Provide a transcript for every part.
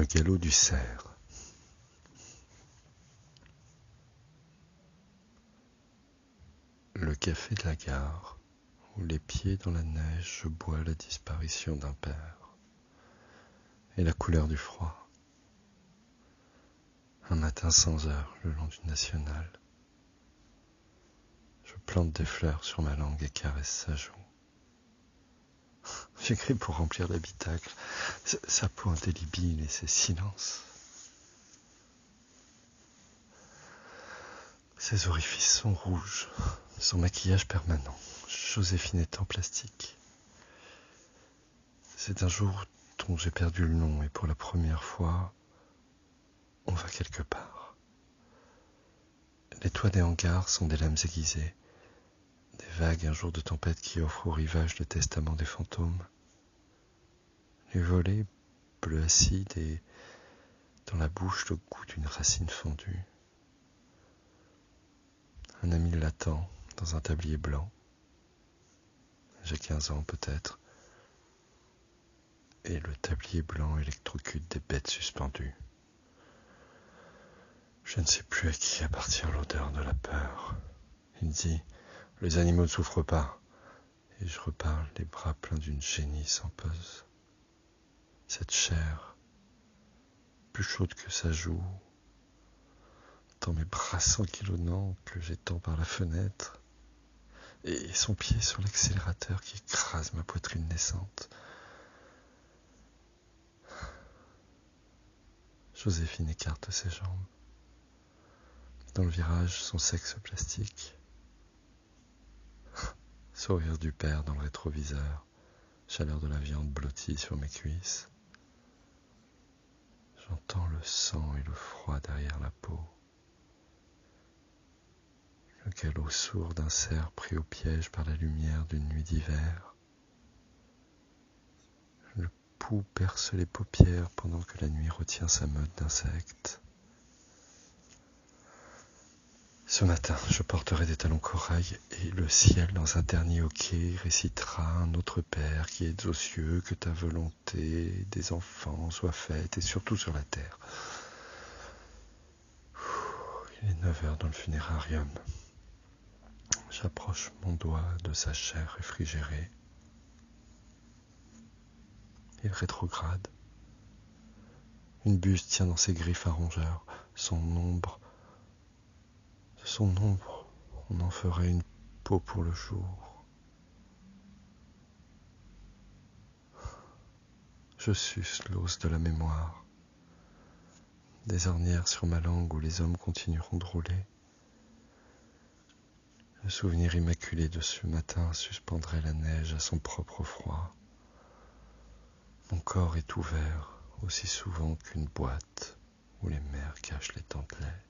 Le galop du cerf. Le café de la gare, où les pieds dans la neige je bois la disparition d'un père, et la couleur du froid. Un matin sans heure, le long du national, je plante des fleurs sur ma langue et caresse sa joue. J'écris pour remplir l'habitacle, sa peau indélébile et ses silences. Ses orifices sont rouges, son maquillage permanent. Joséphine est en plastique. C'est un jour dont j'ai perdu le nom et pour la première fois, on va quelque part. Les toits des hangars sont des lames aiguisées, des vagues un jour de tempête qui offrent au rivage le testament des fantômes. Les volets bleu acide et dans la bouche le goût d'une racine fendue. Un ami l'attend dans un tablier blanc. J'ai 15 ans peut-être. Et le tablier blanc électrocute des bêtes suspendues. Je ne sais plus à qui appartient l'odeur de la peur. Il dit, les animaux ne souffrent pas. Et je reparle, les bras pleins d'une génisse en pose. Cette chair, plus chaude que sa joue, dans mes bras s'enquilonnant que j'étends par la fenêtre, et son pied sur l'accélérateur qui écrase ma poitrine naissante. Joséphine écarte ses jambes. Dans le virage, son sexe plastique. Sourire du père dans le rétroviseur, chaleur de la viande blottie sur mes cuisses. J'entends le sang et le froid derrière la peau. Le galop sourd d'un cerf pris au piège par la lumière d'une nuit d'hiver. Le pouls perce les paupières pendant que la nuit retient sa meute d'insectes. Ce matin, je porterai des talons corail et le ciel dans un dernier hoquet récitera un autre Père qui est aux cieux, que ta volonté des enfants soit faite et surtout sur la terre. Il est 9h dans le funérarium. J'approche mon doigt de sa chair réfrigérée. Il rétrograde. Une buse tient dans ses griffes à rongeurs. Son ombre, on en ferait une peau pour le jour. Je suce l'os de la mémoire. Des ornières sur ma langue où les hommes continueront de rouler. Le souvenir immaculé de ce matin suspendrait la neige à son propre froid. Mon corps est ouvert aussi souvent qu'une boîte où les mères cachent les tantelets.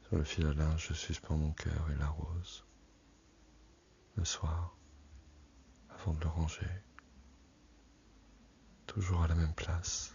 Sur le fil à linge, je suspends mon cœur et l'arrose. Le soir, avant de le ranger, toujours à la même place.